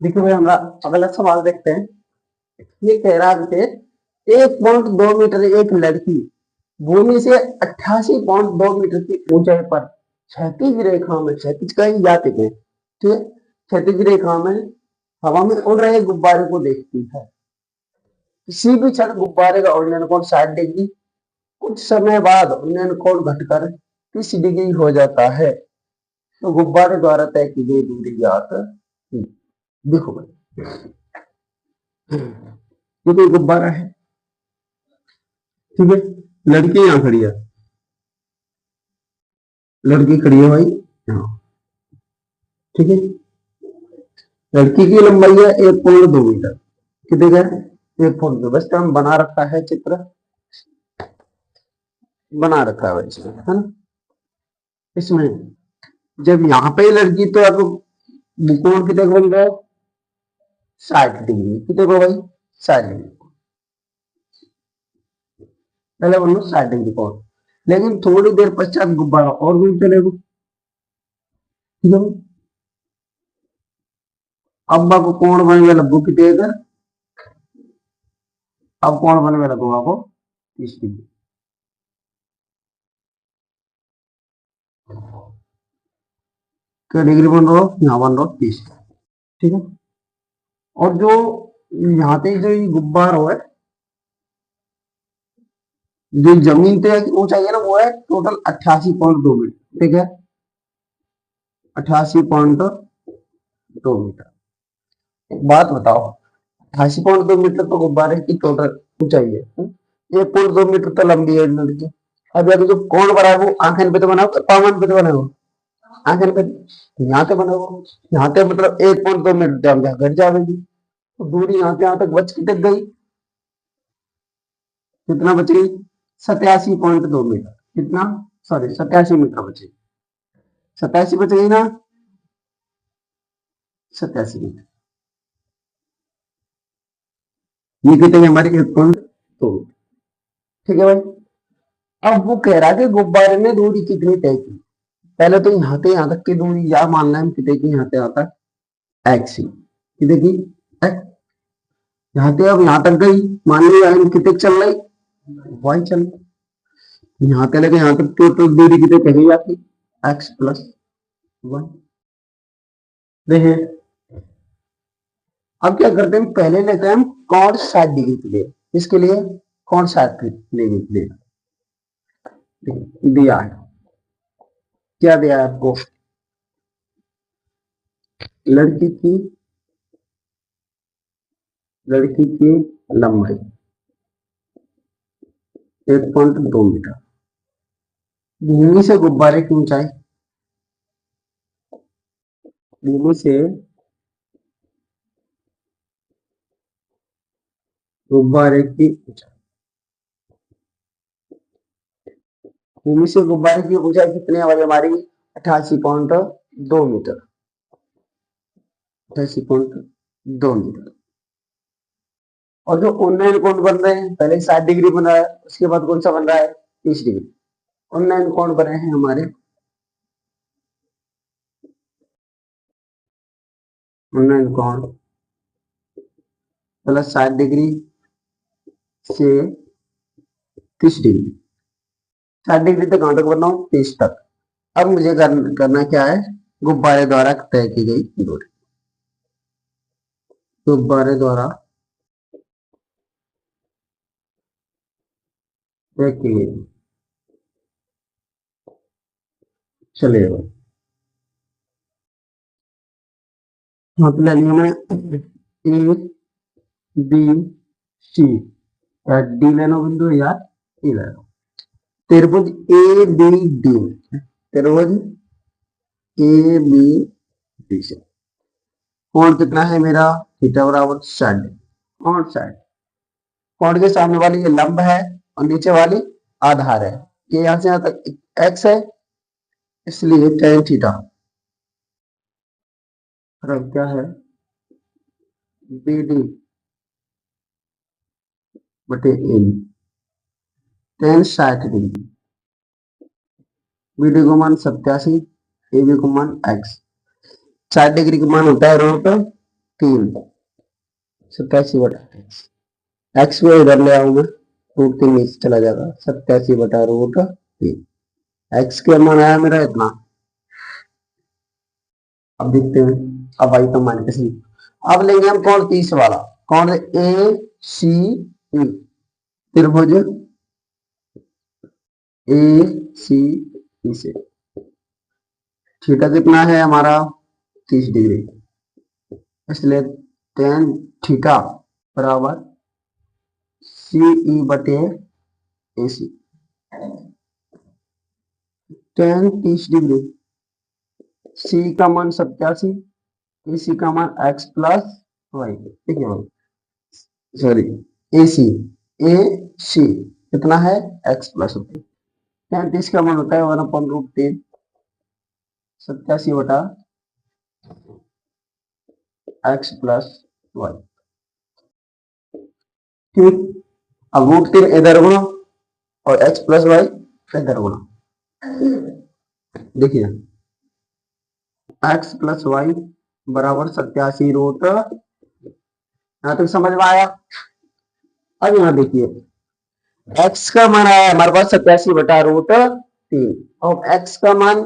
देखिए भाई, हमारा अगला सवाल देखते हैं। ये कह रहा है 1.2 मीटर एक लड़की भूमि से 88.2 मीटर की ऊंचाई पर क्षैतिज रेखा में, क्षैतिज का ही जाते हैं, ठीक है, क्षैतिज रेखा में हवा में उड़ रहे गुब्बारे को देखती है। किसी भी क्षण गुब्बारे का उन्नयन कोण 60 डिग्री, कुछ समय बाद उन्नयन कोण घटकर 30 डिग्री हो जाता है। तो गुब्बारे द्वारा तय की गई दूरी ज्ञात की। देखो भाई, ये कोई गुब्बारा है, ठीक है, लड़की यहाँ खड़ी है, लड़की खड़ी है भाई यहाँ, ठीक है। लड़की की लंबाई है 1.2 मीटर, कितने का 1.2। बस हम बना रखा है, चित्र बना रखा है वैसे, है ना। इसमें जब यहाँ पे लड़की, तो अब कोण कितने को बन रहा है, 60 डिग्री। कितने को भाई, 60 डिग्री, पहले बन लो 60 डिग्री कोण। लेकिन थोड़ी देर पश्चात गुब्बारा और भी चलेगा, ठीक है। अब आपको कोण बनेगा लगभग कितने का, अब कोण बनेगा लगभग आपको 30 डिग्री। क्या डिग्री बन रहा हो, यहाँ बन रहा हो 30, ठीक है। और जो यहाँ पे जो ये गुब्बारा है, जो जमीन पे ऊंचाई है ना, वो है टोटल 88.2 मीटर, ठीक है, 88.2 मीटर। एक बात बताओ, 88.2 मीटर तो गुब्बारे की टोटल ऊंचाई है, 1.2 मीटर तो लंबी है लड़की। अब अगर जो कौन बना है वो आंखन पे तो बना हो, पावन पे तो बना हो, आंखन पे यहाँ पे बना हो, यहाँ पे मतलब 1.2 मीटर जाम जा घट जाएगी। तो दूरी यहाँ से यहाँ तक बच कितनी गई, कितना बच गई, 87.2 मीटर। कितना, सॉरी 87 मीटर बची, 87 बच गई ना, 87 मीटर। ये कितने की हमारी 1.2, ठीक है भाई। अब वो कह रहा है कि गुब्बारे ने दूरी कितनी तय की। पहले तो यहाँ से यहाँ तक की दूरी या मानना है कितने की, यहाँ से यहाँ तक एक्स ही, कितने की एक्स। यहाँ से अब यहाँ तक गई, मान लिया कितने चल रही, वाई चल रही। यहाँ से लेके यहाँ तक टोटल दूरी कितने कही जाती, एक्स प्लस वन। देखिए, अब क्या करते हैं, पहले लेते हैं हम कॉट 60 डिग्री के लिए, इसके लिए कॉट 60 डिग्री के लिए दिया है। क्या दिया है आपको, लड़की की लंबाई 1.2 मीटर, भूमि से गुब्बारे की ऊंचाई, भूमि से गुब्बारे की ऊंचाई, भूमि से गुब्बारे की ऊंचाई कितनी है हमारी, 88.2 मीटर, 88.2 मीटर। और जो उन्नयन कोण बन रहे हैं, पहले 60 डिग्री बन रहा है, उसके बाद कौन सा बन रहा है, 30 डिग्री। उन्नयन कोण बने हैं हमारे, उन्नयन कोण प्लस 60 डिग्री से 30 डिग्री, 60 डिग्री तक कहां तक बनना हो, 30 तक। अब मुझे करना क्या है, गुब्बारे द्वारा तय की गई दूरी, गुब्बारे द्वारा तय की गई, चलिए यहाँ पे ले लिया मैंने ए बी सी, या डी लेना बिंदु या ई लेना, त्रिभुज ए बी डी, त्रिभुज ए बी डी से कोण कितना है मेरा, थीटा बराबर 60, कोण 60। कोण के सामने वाली ये लंब है और नीचे वाली आधार है, ये यहां से यहां तक एक्स है, इसलिए tan थीटा क्या है, बी डी बटे ए, tan 60 डिग्री, बी डी को मान 87, ए बी को मान एक्स। 60 डिग्री का मान होता है रूट 3, 87/x। एक्स को इधर ले आऊंगा, √3 नीचे चला जाएगा, 87/√3। एक्स के मान आया मेरा इतना। अब देखते हैं, अब आई तो मान के सही। अब लेंगे हम कौन 30 वाला, कौन ए सी ई त्रिभुज ए सी ई से थीटा कितना है हमारा 30 डिग्री, इसलिए tan थीटा बराबर सी ई बटे ए सी। tan 30 डिग्री, सी का मान 87, ए सी का मान x प्लस वाई, ठीक है भाई, सॉरी ए सी, ए सी कितना है x प्लस वाई। tan 30 का मान होता है 1/√3, 87 बटा x प्लस वाई, ठीक। अब √3 इधर गुणा और x प्लस वाई इधर गुणा, देखिए x प्लस वाई बराबर 87√, यहां तक समझ में आया। अब यहां देखिए x का मान आया हमारे पास 87/√3 और x का मान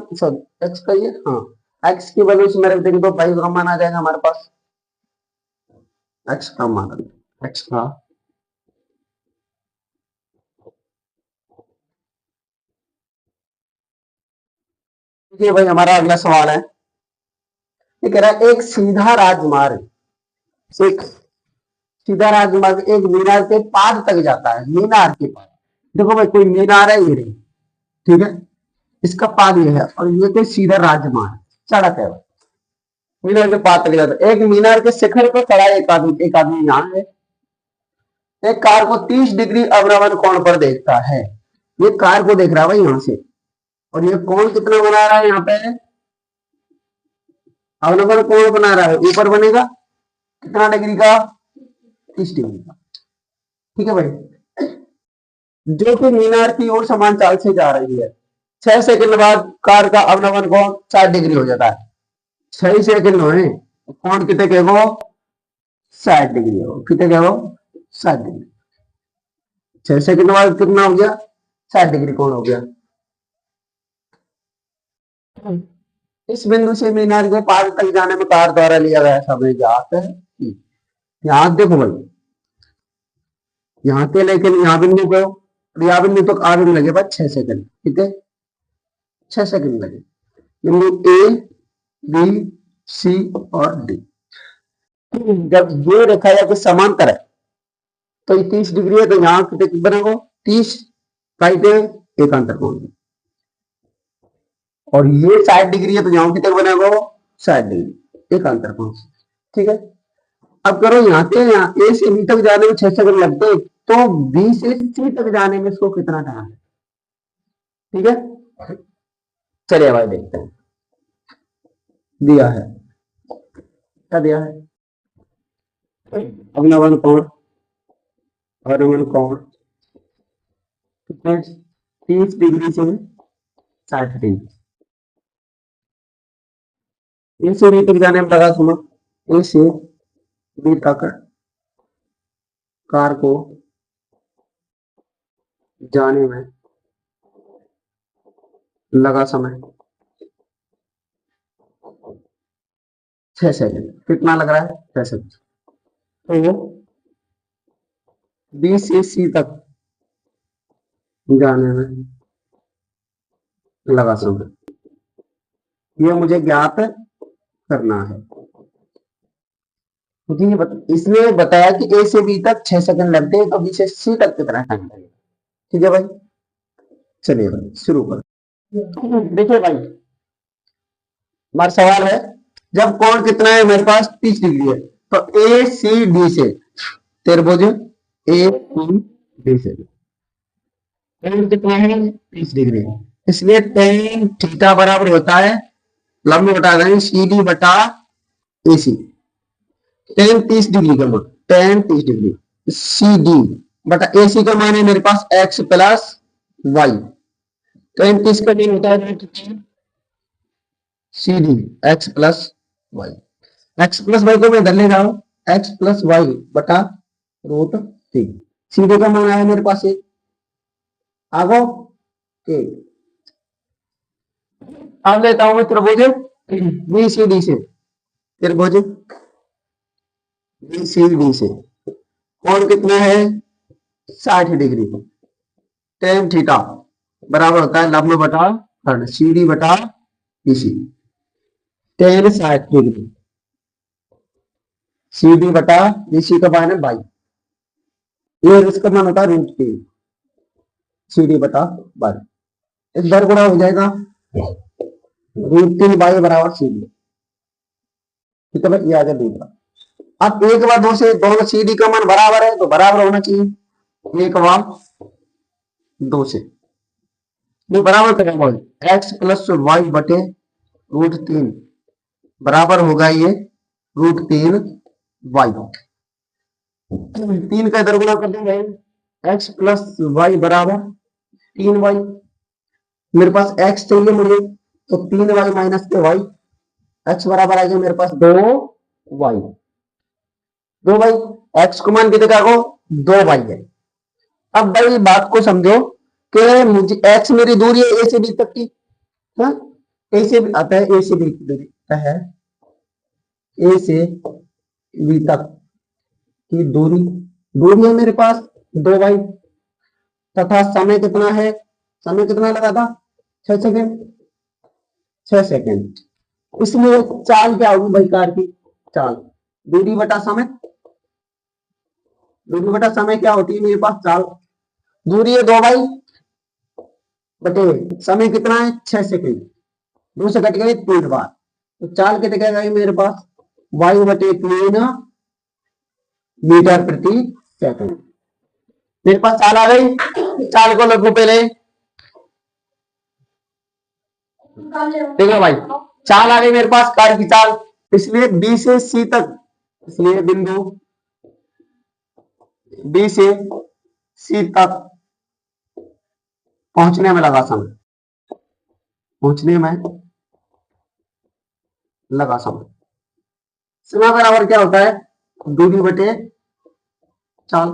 x का ये हाँ x की वैल्यू से मेरे देंगे तो 22 का मान आ जाएगा हमारे पास। x का मान, x का देखिए भाई, हमारा अगला सवाल है, ये कह रहा है एक सीधा राजमार्ग, एक सीधा राजमार्ग एक मीनार के पाद तक जाता है, मीनार के पाद। देखो भाई कोई मीनार है ये रही, ठीक है, इसका पाद ये है और ये कोई सीधा राजमार्ग सड़क है, मीनार के पाद तक जाता है। एक मीनार के शिखर पर खड़ा एक आदमी यहाँ है, एक कार को 30 डिग्री अवनमन कोण पर देखता है। ये कार को देख रहा है भाई यहां से, और ये कोण कितना बना रहा है यहाँ पे, अवनमन कोण बना रहा है, ऊपर बनेगा कितना डिग्री का, 30 डिग्री का, ठीक है भाई। जो कि मीनार की ओर समान चाल से जा रही है। 6 सेकंड बाद कार का अवनमन कोण 60 डिग्री हो जाता है। 6 सेकंड हुए, कोण कितने के वो 60 डिग्री हो, कितने के वो 60 डिग्री। 6 सेकंड बाद कितना हो गया 60 डिग्री कोण हो गया। इस बिंदु से मीनार के पार तक जाने में कार द्वारा लिया गया समय ज्ञात है। यहां देखो भाई, यहां से लेकिन यहाँ बिंदु को, यहाँ बिंदु तक आगे में लगे 6 सेकंड, ठीक है 6 सेकंड लगे। बिंदु ए बी सी और डी, जब ये रेखा या कुछ समांतर है तो ये 30 डिग्री है, तो यहाँ कितने बनेगा 30 काटे एकांतर कोण, और ये 60 डिग्री है तो यहाँ कितने बनेगा 60 डिग्री एकांतर कोण, ठीक है। अब करो यहाँ से यहाँ ए से बी तक जाने में 6 सेकंड लगते हैं, तो बी से सी तक जाने में इसको कितना टाइम है, ठीक है। चलिए भाई देखते हैं, दिया है, क्या दिया है, अवनमन कोण, अवनमन कोण कितने 30 डिग्री से 60 डिग्री, ए से बी तक जाने में लगा समय, ए से बी तक कार को जाने में लगा समय 6 सेकंड, कितना लग रहा है 6 सेकंड। तो बी से सी तक जाने में लगा समय, ये मुझे ज्ञात करना है, क्योंकि इसने बताया कि ए से बी तक 6 सेकंड लगते हैं, तो बी से सी तक कितना टाइम लगेगा, ठीक है भाई। चलिए भाई शुरू कर, देखिए भाई हमारा सवाल है, जब कोण कितना है मेरे पास 30 डिग्री है, तो ए सी डी से त्रिभुज ए सी डी से कोण कितना है 30 डिग्री, इसलिए tan थीटा बराबर होता है लंब बटा दें सी डी बटा ए सी। tan 30 डिग्री का मान, tan 30 डिग्री सी डी बटा ए सी का मान है मेरे पास x प्लस वाई, tan 30 का मान होता है C D X plus Y. X plus Y को मैं इधर ले जाऊं, एक्स प्लस वाई बटा रूट 3। सीधे का मान आया मेरे पास एक, आगो के। अब लेता हूं मैं त्रिभुज बी सी डी से, त्रिभुज बी सी डी से कोण कितना है 60 डिग्री। टेन थीटा बराबर होता है लंब बटा खंड सी डी बटा BC. Tan 60 degree C D बटा बीसी का मान है 22, ये इसका मान होता है रूट 3 सी डी बटा 22। इधर गुणा हो जाएगा रूट 3 बाई बराबर सी डी। ठीक है भाई, ये आ गया दूसरा। अब एक व दो से दोनों सी डी का मान बराबर है तो बराबर होना चाहिए एक व दो से। नहीं बराबर करेंगे एक्स प्लस वाई बटे रूट 3 बराबर होगा ये रूट 3 वाई। 3 का इधर गुणा कर देंगे एक्स प्लस वाई बराबर 3 वाई। मेरे पास एक्स चाहिए मुझे तो 3 वाई माइनस के वाई, एक्स बराबर आ गया मेरे पास 2 वाई। 2 वाई एक्स को मान कितने का को 2 वाई है। अब भाई बात को समझो कि मुझे एक्स मेरी दूरी है ए से बी तक की, हाँ ए से बी आता है, ए से बी की दूरी है, ए से बी तक की दूरी, दूरी है मेरे पास 2 वाई तथा समय कितना है, समय कितना लगा था 6 सेकेंड, 6 सेकेंड। इसलिए चाल क्या होगी भाई कार की चाल, दूरी बटा समय, दूरी बटा समय क्या होती है मेरे पास चाल, दूरी है 2 वाई बटे समय कितना है 6 सेकेंड, 2 से कट गई 3 बार तो चाल कितने क्या गई मेरे पास वायु बटे 3 मीटर प्रति सेकंड। मेरे पास चाल आ गई, चाल को लिखो पहले, ठीक है भाई चाल आ गई मेरे पास कार की चाल। इसलिए बी से सी तक, इसलिए बिंदु बी से सी तक पहुंचने में लगा समय, पहुंचने में लगा समय। समय बराबर क्या होता है दूरी बटे चाल।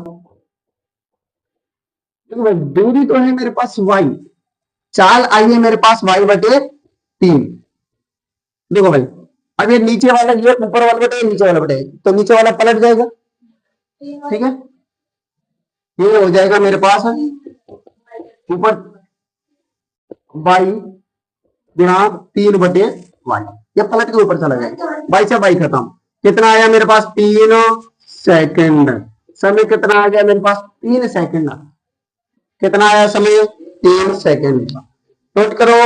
दूरी तो है मेरे पास वाई, चाल आई है मेरे पास वाई बटे 3। देखो भाई अब ये नीचे वाला ये ऊपर वाला बटे नीचे वाला बटे तो नीचे वाला पलट जाएगा, ठीक है ये हो जाएगा मेरे पास ऊपर वाई गुणा 3 बटे वाई, ये पलट के ऊपर चला जाएगा, बाई से बाई खत्म। कितना आया मेरे पास 3 सेकंड, समय कितना आ गया मेरे पास 3 सेकंड, कितना आया समय 3 सेकंड। नोट करो